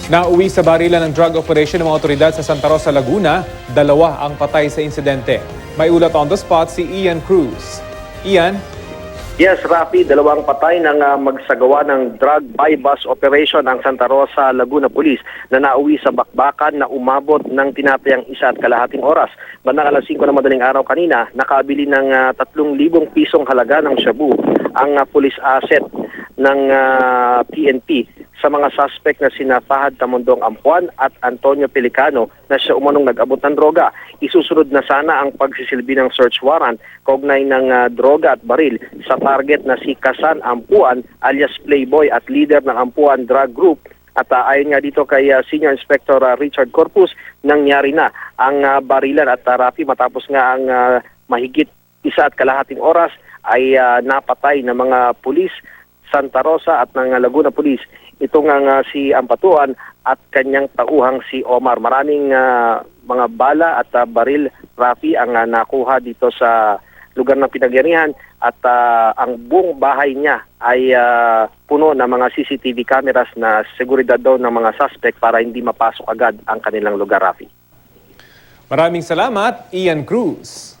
Nauwi sa barilan ng drug operation ng mga otoridad sa Santa Rosa, Laguna, 2 ang patay sa insidente. May ulat on the spot si Ian Cruz. Ian? Yes, Rafi, 2 patay nang magsagawa ng drug buy-bus operation ang Santa Rosa, Laguna Police na nauwi sa bakbakan na umabot ng tinatayang 1.5 oras. Bandang alas 5 na madaling araw kanina, nakabili ng 3,000 pisong halaga ng shabu ang police asset ng PNP sa mga suspect na sina Fahad Tamundong Ampuan at Antonio Pelicano na siya umanong nag-abot ng droga. Isusunod na sana ang pagsisilbi ng search warrant kaugnay ng droga at baril sa target na si Kasan Ampuan alias Playboy at leader ng Ampuan Drug Group. At ayon nga dito kay Senior Inspector Richard Corpus, nangyari na ang barilan at Rafi matapos nga ang mahigit 1.5 oras ay napatay ng mga pulis Santa Rosa at ng Laguna Police. Ito nga si Ampatuan at kanyang tauhang si Omar. Maraming mga bala at baril, Rafi, ang nakuha dito sa lugar ng pinagyarihan at ang buong bahay niya ay puno ng mga CCTV cameras na seguridad daw ng mga suspect para hindi mapasok agad ang kanilang lugar, Rafi. Maraming salamat, Ian Cruz.